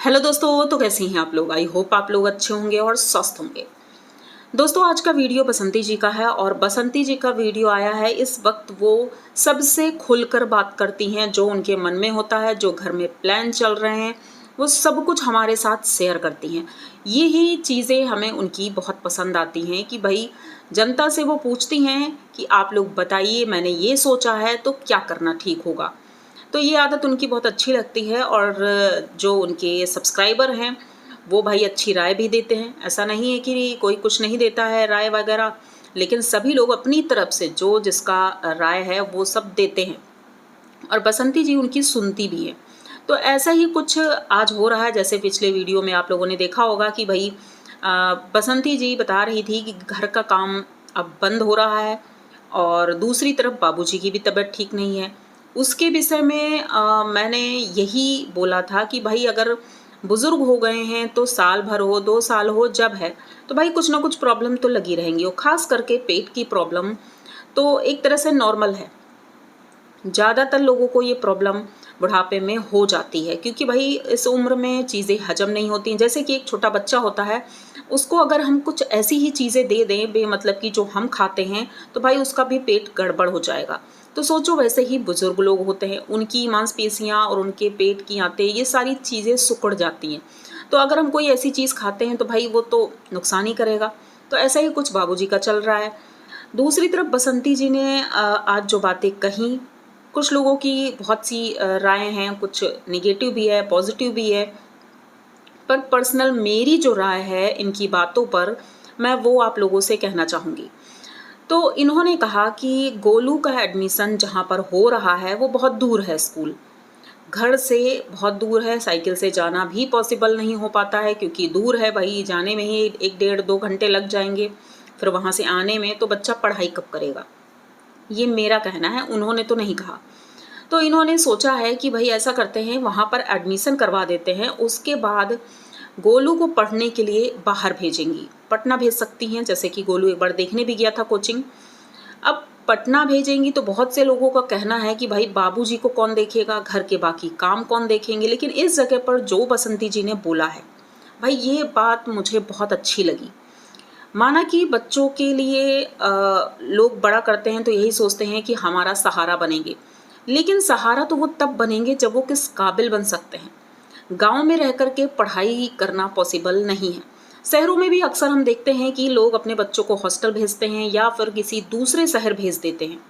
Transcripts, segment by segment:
Hello दोस्तों, तो कैसे हैं आप लोग। आई होप आप लोग अच्छे होंगे और स्वस्थ होंगे। दोस्तों, आज का वीडियो बसंती जी का है और बसंती जी का वीडियो आया है इस वक्त वो सबसे खुलकर बात करती हैं, जो उनके मन में होता है, जो घर में प्लान चल रहे हैं, वो सब कुछ हमारे साथ शेयर करती हैं। यही चीज़ें हमें उनकी बहुत पसंद आती हैं कि भाई जनता से वो पूछती हैं कि आप लोग बताइए, मैंने ये सोचा है तो क्या करना ठीक होगा। तो ये आदत उनकी बहुत अच्छी लगती है और जो उनके सब्सक्राइबर हैं वो भाई अच्छी राय भी देते हैं। ऐसा नहीं है कि कोई कुछ नहीं देता है राय वगैरह, लेकिन सभी लोग अपनी तरफ से जो जिसका राय है वो सब देते हैं और बसंती जी उनकी सुनती भी है। तो ऐसा ही कुछ आज हो रहा है। जैसे पिछले वीडियो में आप लोगों ने देखा होगा कि भाई बसंती जी बता रही थी कि घर का काम अब बंद हो रहा है और दूसरी तरफ बाबूजी की भी तबीयत ठीक नहीं है। उसके विषय में मैंने यही बोला था कि भाई अगर बुज़ुर्ग हो गए हैं तो साल भर हो 2 साल हो जब है, तो भाई कुछ ना कुछ प्रॉब्लम तो लगी रहेंगी और ख़ास करके पेट की प्रॉब्लम तो एक तरह से नॉर्मल है। ज़्यादातर लोगों को ये प्रॉब्लम बुढ़ापे में हो जाती है क्योंकि भाई इस उम्र में चीज़ें हजम नहीं होती हैं। जैसे कि एक छोटा बच्चा होता है, उसको अगर हम कुछ ऐसी ही चीज़ें दे दें बेमतलब की जो हम खाते हैं, तो भाई उसका भी पेट गड़बड़ हो जाएगा। तो सोचो वैसे ही बुज़ुर्ग लोग होते हैं, उनकी मांसपेशियाँ और उनके पेट की आंतें ये सारी चीज़ें सिकुड़ जाती हैं। तो अगर हम कोई ऐसी चीज़ खाते हैं तो भाई वो तो नुकसान ही करेगा। तो ऐसा ही कुछ बाबूजी का चल रहा है। दूसरी तरफ बसंती जी ने आज जो बातें कहीं, कुछ लोगों की बहुत सी राय हैं, कुछ नेगेटिव भी है, पॉजिटिव भी है, पर पर्सनल मेरी जो राय है इनकी बातों पर मैं वो आप लोगों से कहना चाहूँगी। तो इन्होंने कहा कि गोलू का एडमिशन जहाँ पर हो रहा है वो बहुत दूर है, स्कूल घर से बहुत दूर है, साइकिल से जाना भी पॉसिबल नहीं हो पाता है क्योंकि दूर है भाई, जाने में ही 1 डेढ़ 2 घंटे लग जाएंगे, फिर वहाँ से आने में तो बच्चा पढ़ाई कब करेगा। ये मेरा कहना है, उन्होंने तो नहीं कहा। तो इन्होंने सोचा है कि भाई ऐसा करते हैं, वहाँ पर एडमिशन करवा देते हैं, उसके बाद गोलू को पढ़ने के लिए बाहर भेजेंगी। पटना भेज सकती हैं, जैसे कि गोलू एक बार देखने भी गया था कोचिंग। अब पटना भेजेंगी तो बहुत से लोगों का कहना है कि भाई बाबूजी को कौन देखेगा, घर के बाकी काम कौन देखेंगे। लेकिन इस जगह पर जो बसंती जी ने बोला है, भाई ये बात मुझे बहुत अच्छी लगी। माना कि बच्चों के लिए लोग बड़ा करते हैं तो यही सोचते हैं कि हमारा सहारा बनेंगे, लेकिन सहारा तो वो तब बनेंगे जब वो किस काबिल बन सकते हैं। गांव में रह कर के पढ़ाई करना पॉसिबल नहीं है। शहरों में भी अक्सर हम देखते हैं कि लोग अपने बच्चों को हॉस्टल भेजते हैं या फिर किसी दूसरे शहर भेज देते हैं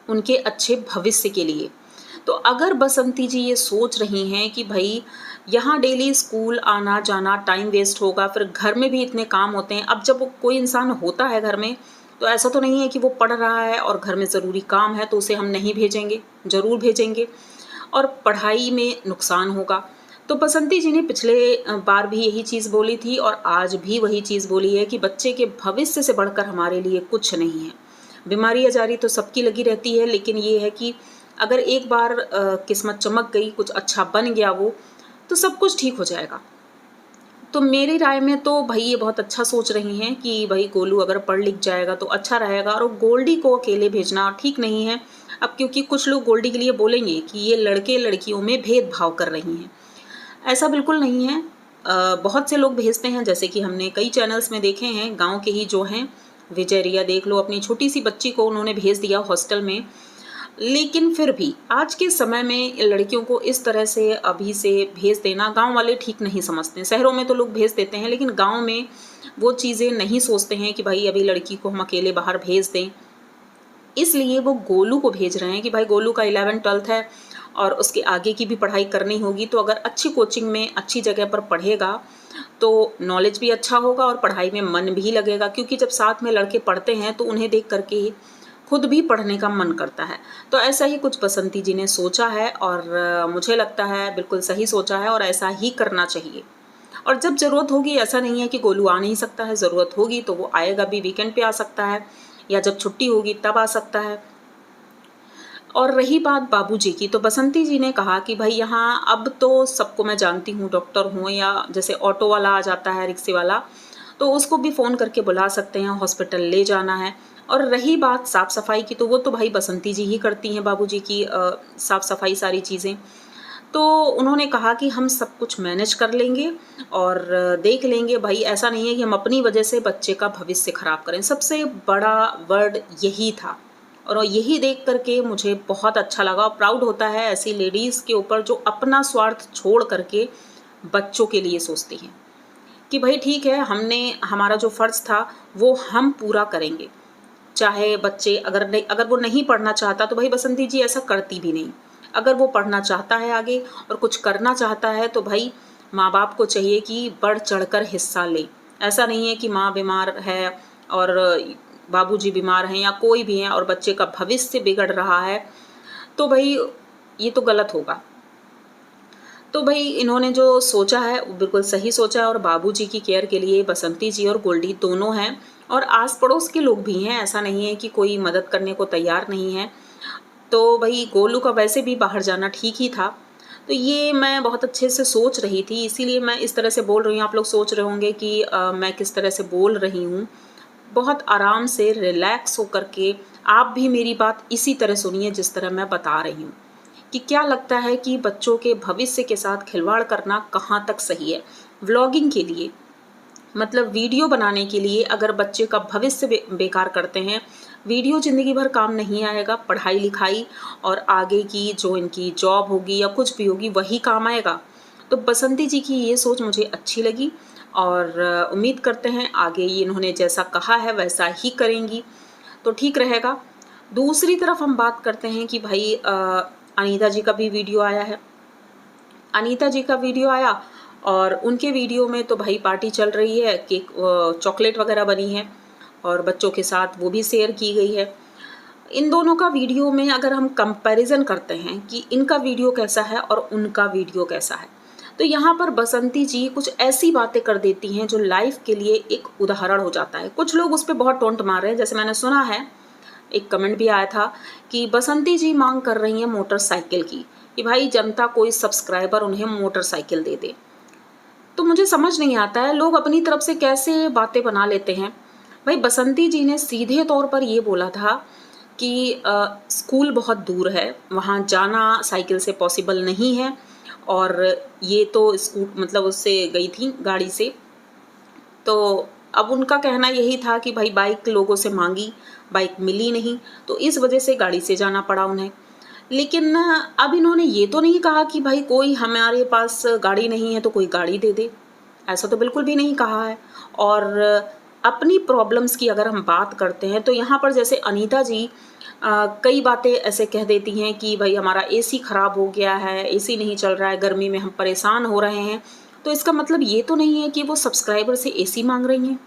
उनके अच्छे भविष्य के लिए। तो अगर बसंती जी ये सोच रही हैं कि भाई यहाँ डेली स्कूल आना जाना टाइम वेस्ट होगा, फिर घर में भी इतने काम होते हैं। अब जब कोई इंसान होता है घर में, तो ऐसा तो नहीं है कि वो पढ़ रहा है और घर में ज़रूरी काम है तो उसे हम नहीं भेजेंगे, ज़रूर भेजेंगे और पढ़ाई में नुकसान होगा। तो बसंती जी ने पिछले बार भी यही चीज़ बोली थी और आज भी वही चीज़ बोली है कि बच्चे के भविष्य से बढ़कर हमारे लिए कुछ नहीं है। बीमारी आजारी तो सबकी लगी रहती है, लेकिन ये है कि अगर एक बार किस्मत चमक गई, कुछ अच्छा बन गया वो, तो सब कुछ ठीक हो जाएगा। तो मेरी राय में तो भाई ये बहुत अच्छा सोच रही हैं कि भाई गोलू अगर पढ़ लिख जाएगा तो अच्छा रहेगा और गोल्डी को अकेले भेजना ठीक नहीं है। अब क्योंकि कुछ लोग गोल्डी के लिए बोलेंगे कि ये लड़के लड़कियों में भेदभाव कर रही हैं, ऐसा बिल्कुल नहीं है। बहुत से लोग भेजते हैं, जैसे कि हमने कई चैनल्स में देखे हैं, गांव के ही जो हैं, विजय रिया देख लो, अपनी छोटी सी बच्ची को उन्होंने भेज दिया हॉस्टल में। लेकिन फिर भी आज के समय में लड़कियों को इस तरह से अभी से भेज देना गांव वाले ठीक नहीं समझते हैं। शहरों में तो लोग भेज देते हैं, लेकिन गांव में वो चीज़ें नहीं सोचते हैं कि भाई अभी लड़की को हम अकेले बाहर भेज दें। इसलिए वो गोलू को भेज रहे हैं कि भाई गोलू का 11th-12th है और उसके आगे की भी पढ़ाई करनी होगी, तो अगर अच्छी कोचिंग में अच्छी जगह पर पढ़ेगा तो नॉलेज भी अच्छा होगा और पढ़ाई में मन भी लगेगा। क्योंकि जब साथ में लड़के पढ़ते हैं तो उन्हें देख करके खुद भी पढ़ने का मन करता है। तो ऐसा ही कुछ बसंती जी ने सोचा है और मुझे लगता है बिल्कुल सही सोचा है और ऐसा ही करना चाहिए। और जब ज़रूरत होगी, ऐसा नहीं है कि गोलू आ नहीं सकता है, ज़रूरत होगी तो वो आएगा भी, वीकेंड पे आ सकता है या जब छुट्टी होगी तब आ सकता है। और रही बात बाबूजी की, तो बसंती जी ने कहा कि भाई यहाँ अब तो सबको मैं जानती हूँ, डॉक्टर हूँ या जैसे ऑटो वाला आ जाता है, रिक्शे वाला, तो उसको भी फ़ोन करके बुला सकते हैं, हॉस्पिटल ले जाना है। और रही बात साफ़ सफाई की, तो वो तो भाई बसंती जी ही करती हैं बाबूजी की साफ़ सफाई सारी चीज़ें। तो उन्होंने कहा कि हम सब कुछ मैनेज कर लेंगे और देख लेंगे। भाई ऐसा नहीं है कि हम अपनी वजह से बच्चे का भविष्य खराब करें। सबसे बड़ा वर्ड यही था और यही देख करके मुझे बहुत अच्छा लगा और प्राउड होता है ऐसी लेडीज़ के ऊपर जो अपना स्वार्थ छोड़ करके बच्चों के लिए सोचती हैं कि भाई ठीक है, हमने हमारा जो फ़र्ज़ था वो हम पूरा करेंगे। चाहे बच्चे अगर वो नहीं पढ़ना चाहता तो भाई बसंती जी ऐसा करती भी नहीं। अगर वो पढ़ना चाहता है आगे और कुछ करना चाहता है तो भाई माँ बाप को चाहिए कि बढ़ चढ़कर हिस्सा ले। ऐसा नहीं है कि माँ बीमार है और बाबूजी बीमार हैं या कोई भी है और बच्चे का भविष्य बिगड़ रहा है, तो भाई ये तो गलत होगा। तो भाई इन्होंने जो सोचा है वो बिल्कुल सही सोचा है और बाबूजी की केयर के लिए बसंती जी और गोल्डी दोनों हैं और आस पड़ोस के लोग भी हैं। ऐसा नहीं है कि कोई मदद करने को तैयार नहीं है। तो भाई गोलू का वैसे भी बाहर जाना ठीक ही था। तो ये मैं बहुत अच्छे से सोच रही थी, इसीलिए मैं इस तरह से बोल रही हूँ। आप लोग सोच रहे होंगे कि मैं किस तरह से बोल रही हूँ। बहुत आराम से रिलैक्स होकर के आप भी मेरी बात इसी तरह सुनिए जिस तरह मैं बता रही हूँ कि क्या लगता है कि बच्चों के भविष्य के साथ खिलवाड़ करना कहाँ तक सही है। व्लॉगिंग के लिए मतलब वीडियो बनाने के लिए अगर बच्चे का भविष्य बेकार करते हैं, वीडियो ज़िंदगी भर काम नहीं आएगा। पढ़ाई लिखाई और आगे की जो इनकी जॉब होगी या कुछ भी होगी वही काम आएगा। तो बसंती जी की ये सोच मुझे अच्छी लगी और उम्मीद करते हैं आगे ये इन्होंने जैसा कहा है वैसा ही करेंगी तो ठीक रहेगा। दूसरी तरफ हम बात करते हैं कि भाई अनीता जी का भी वीडियो आया है। अनीता जी का वीडियो आया और उनके वीडियो में तो भाई पार्टी चल रही है, केक चॉकलेट वगैरह बनी है और बच्चों के साथ वो भी शेयर की गई है। इन दोनों का वीडियो में अगर हम कंपैरिजन करते हैं कि इनका वीडियो कैसा है और उनका वीडियो कैसा है, तो यहाँ पर बसंती जी कुछ ऐसी बातें कर देती हैं जो लाइफ के लिए एक उदाहरण हो जाता है। कुछ लोग उस पर बहुत टोंट मार रहे हैं, जैसे मैंने सुना है, एक कमेंट भी आया था कि बसंती जी मांग कर रही हैं मोटरसाइकिल की, कि भाई जनता कोई सब्सक्राइबर उन्हें मोटरसाइकिल दे दे। तो मुझे समझ नहीं आता है लोग अपनी तरफ से कैसे बातें बना लेते हैं। भाई बसंती जी ने सीधे तौर पर ये बोला था कि स्कूल बहुत दूर है, वहाँ जाना साइकिल से पॉसिबल नहीं है और ये तो मतलब उससे गई थी गाड़ी से। तो अब उनका कहना यही था कि भाई बाइक लोगों से मांगी, बाइक मिली नहीं तो इस वजह से गाड़ी से जाना पड़ा उन्हें। लेकिन अब इन्होंने ये तो नहीं कहा कि भाई कोई हमारे पास गाड़ी नहीं है तो कोई गाड़ी दे दे, ऐसा तो बिल्कुल भी नहीं कहा है। और अपनी प्रॉब्लम्स की अगर हम बात करते हैं तो यहाँ पर जैसे अनीता जी कई बातें ऐसे कह देती हैं कि भाई हमारा एसी ख़राब हो गया है, एसी नहीं चल रहा है, गर्मी में हम परेशान हो रहे हैं। तो इसका मतलब ये तो नहीं है कि वो सब्सक्राइबर से एसी मांग रही हैं।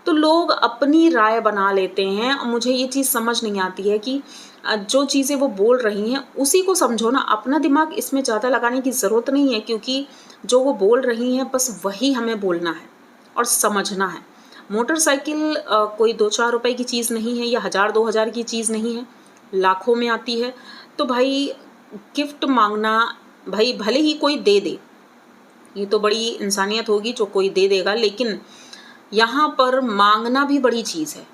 तो लोग अपनी राय बना लेते हैं और मुझे ये चीज़ समझ नहीं आती है कि जो चीज़ें वो बोल रही हैं उसी को समझो ना, अपना दिमाग इसमें ज़्यादा लगाने की ज़रूरत नहीं है, क्योंकि जो वो बोल रही हैं बस वही हमें बोलना है और समझना है। मोटरसाइकिल कोई 2-4 रुपए की चीज़ नहीं है या 1000-2000 की चीज़ नहीं है, लाखों में आती है। तो भाई गिफ्ट मांगना, भाई भले ही कोई दे दे, ये तो बड़ी इंसानियत होगी जो कोई दे देगा, लेकिन यहाँ पर मांगना भी बड़ी चीज़ है।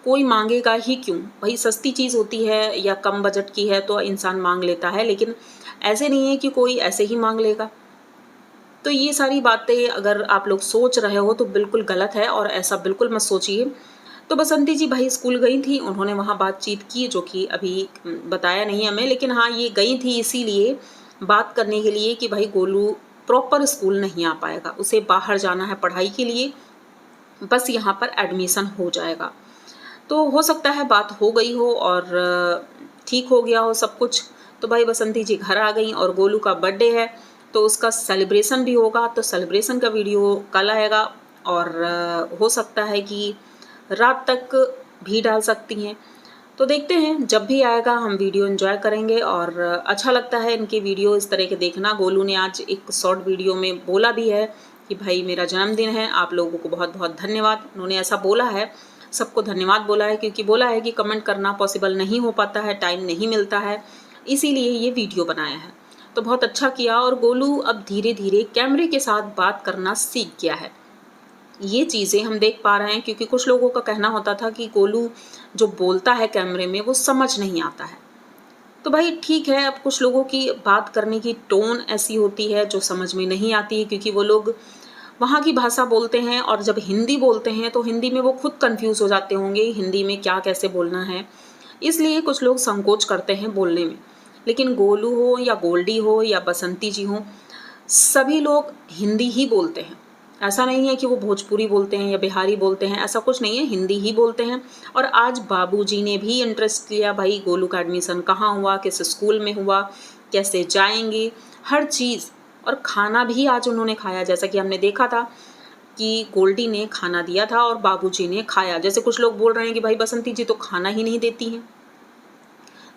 कोई मांगेगा ही क्यों? भाई सस्ती चीज़ होती है या कम बजट की है तो इंसान मांग लेता है, लेकिन ऐसे नहीं है कि कोई ऐसे ही मांग लेगा। तो ये सारी बातें अगर आप लोग सोच रहे हो तो बिल्कुल गलत है और ऐसा बिल्कुल मत सोचिए। तो बसंती जी भाई स्कूल गई थी, उन्होंने वहाँ बातचीत की जो कि अभी बताया नहीं हमें, लेकिन हाँ ये गई थी इसीलिए बात करने के लिए कि भाई गोलू प्रॉपर स्कूल नहीं आ पाएगा, उसे बाहर जाना है पढ़ाई के लिए, बस यहाँ पर एडमिशन हो जाएगा। तो हो सकता है बात हो गई हो और ठीक हो गया हो सब कुछ। तो भाई बसंती जी घर आ गई और गोलू का बर्थडे है तो उसका सेलिब्रेशन भी होगा, तो सेलिब्रेशन का वीडियो कल आएगा और हो सकता है कि रात तक भी डाल सकती हैं। तो देखते हैं, जब भी आएगा हम वीडियो एंजॉय करेंगे और अच्छा लगता है इनके वीडियो इस तरह के देखना। गोलू ने आज एक शॉर्ट वीडियो में बोला भी है कि भाई मेरा जन्मदिन है, आप लोगों को बहुत बहुत धन्यवाद। उन्होंने ऐसा बोला है, सबको धन्यवाद बोला है, क्योंकि बोला है कि कमेंट करना पॉसिबल नहीं हो पाता है, टाइम नहीं मिलता है, इसीलिए ये वीडियो बनाया है। तो बहुत अच्छा किया और गोलू अब धीरे धीरे कैमरे के साथ बात करना सीख गया है। ये चीज़ें हम देख पा रहे हैं, क्योंकि कुछ लोगों का कहना होता था कि गोलू जो बोलता है कैमरे में वो समझ नहीं आता है। तो भाई ठीक है, अब कुछ लोगों की बात करने की टोन ऐसी होती है जो समझ में नहीं आती है, क्योंकि वो लोग वहाँ की भाषा बोलते हैं और जब हिंदी बोलते हैं तो हिंदी में वो खुद कन्फ्यूज़ हो जाते होंगे, हिंदी में क्या कैसे बोलना है। इसलिए कुछ लोग संकोच करते हैं बोलने में। लेकिन गोलू हो या गोल्डी हो या बसंती जी हों, सभी लोग हिंदी ही बोलते हैं। ऐसा नहीं है कि वो भोजपुरी बोलते हैं या बिहारी बोलते हैं, ऐसा कुछ नहीं है, हिंदी ही बोलते हैं। और आज बाबूजी ने भी इंटरेस्ट लिया, भाई गोलू का एडमिशन कहाँ हुआ, किस स्कूल में हुआ, कैसे जाएंगे, हर चीज़। और खाना भी आज उन्होंने खाया, जैसा कि हमने देखा था कि गोल्डी ने खाना दिया था और बाबूजी ने खाया। जैसे कुछ लोग बोल रहे हैं कि भाई बसंती जी तो खाना ही नहीं देती हैं,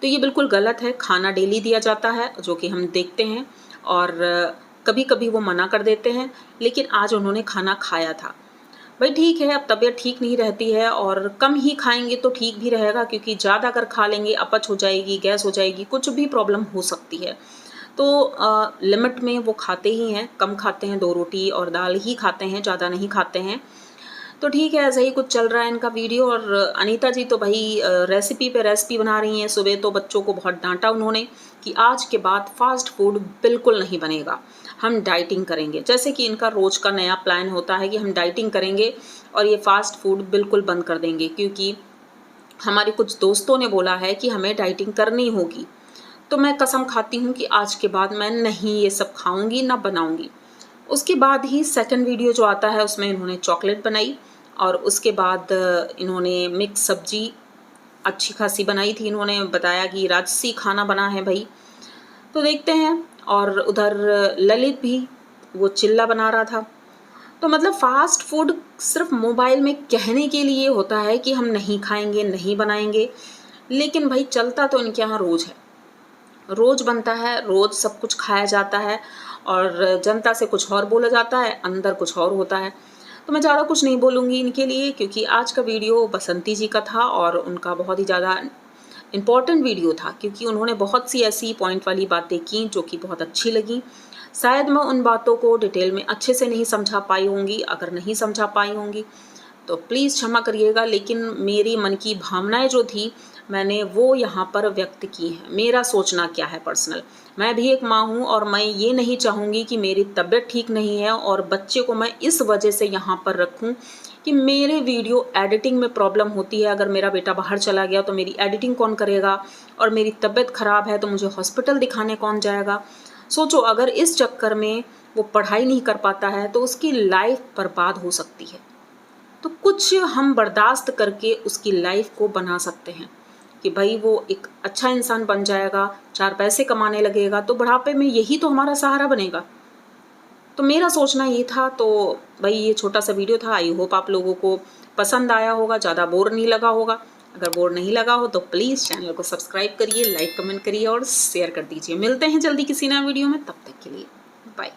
तो ये बिल्कुल गलत है। खाना डेली दिया जाता है, जो कि हम देखते हैं, और कभी कभी वो मना कर देते हैं, लेकिन आज उन्होंने खाना खाया था। भाई ठीक है, अब तबीयत ठीक नहीं रहती है और कम ही खाएंगे तो ठीक भी रहेगा, क्योंकि ज़्यादा अगर खा लेंगे अपच हो जाएगी, गैस हो जाएगी, कुछ भी प्रॉब्लम हो सकती है। तो लिमिट में वो खाते ही हैं, कम खाते हैं, 2 रोटी और दाल ही खाते हैं, ज़्यादा नहीं खाते हैं। तो ठीक है, ऐसा ही कुछ चल रहा है इनका वीडियो। और अनीता जी तो भाई रेसिपी पे रेसिपी बना रही हैं। सुबह तो बच्चों को बहुत डांटा उन्होंने कि आज के बाद फास्ट फूड बिल्कुल नहीं बनेगा, हम डाइटिंग करेंगे। जैसे कि इनका रोज़ का नया प्लान होता है कि हम डाइटिंग करेंगे और ये फास्ट फूड बिल्कुल बंद कर देंगे, क्योंकि हमारे कुछ दोस्तों ने बोला है कि हमें डाइटिंग करनी होगी। तो मैं कसम खाती हूँ कि आज के बाद मैं नहीं ये सब खाऊंगी, ना बनाऊंगी। उसके बाद ही सेकंड वीडियो जो आता है उसमें इन्होंने चॉकलेट बनाई, और उसके बाद इन्होंने मिक्स सब्जी अच्छी खासी बनाई थी। इन्होंने बताया कि राजसी खाना बना है भाई, तो देखते हैं। और उधर ललित भी वो चिल्ला बना रहा था। तो मतलब फास्ट फूड सिर्फ मोबाइल में कहने के लिए होता है कि हम नहीं खाएंगे, नहीं बनाएंगे, लेकिन भाई चलता तो इनके यहाँ रोज़ है, रोज़ बनता है, रोज़ सब कुछ खाया जाता है, और जनता से कुछ और बोला जाता है, अंदर कुछ और होता है। तो मैं ज़्यादा कुछ नहीं बोलूँगी इनके लिए, क्योंकि आज का वीडियो बसंती जी का था और उनका बहुत ही ज़्यादा इम्पॉर्टेंट वीडियो था, क्योंकि उन्होंने बहुत सी ऐसी पॉइंट वाली बातें की जो कि बहुत अच्छी लगी। शायद मैं उन बातों को डिटेल में अच्छे से नहीं समझा पाई होंगी, अगर नहीं समझा पाई होंगी तो प्लीज़ क्षमा करिएगा, लेकिन मेरी मन की भावनाएं जो थी मैंने वो यहाँ पर व्यक्त की हैं। मेरा सोचना क्या है पर्सनल, मैं भी एक माँ हूँ और मैं ये नहीं चाहूँगी कि मेरी तबीयत ठीक नहीं है और बच्चे को मैं इस वजह से यहाँ पर रखूँ कि मेरे वीडियो एडिटिंग में प्रॉब्लम होती है। अगर मेरा बेटा बाहर चला गया तो मेरी एडिटिंग कौन करेगा, और मेरी तबीयत ख़राब है तो मुझे हॉस्पिटल दिखाने कौन जाएगा। सोचो, अगर इस चक्कर में वो पढ़ाई नहीं कर पाता है तो उसकी लाइफ बर्बाद हो सकती है। तो कुछ हम बर्दाश्त करके उसकी लाइफ को बना सकते हैं कि भाई वो एक अच्छा इंसान बन जाएगा, 4 पैसे कमाने लगेगा, तो बुढ़ापे में यही तो हमारा सहारा बनेगा। तो मेरा सोचना ये था। तो भाई ये छोटा सा वीडियो था, आई होप आप लोगों को पसंद आया होगा, ज़्यादा बोर नहीं लगा होगा। अगर बोर नहीं लगा हो तो प्लीज़ चैनल को सब्सक्राइब करिए, लाइक कमेंट करिए और शेयर कर दीजिए। मिलते हैं जल्दी किसी नए वीडियो में, तब तक के लिए बाय।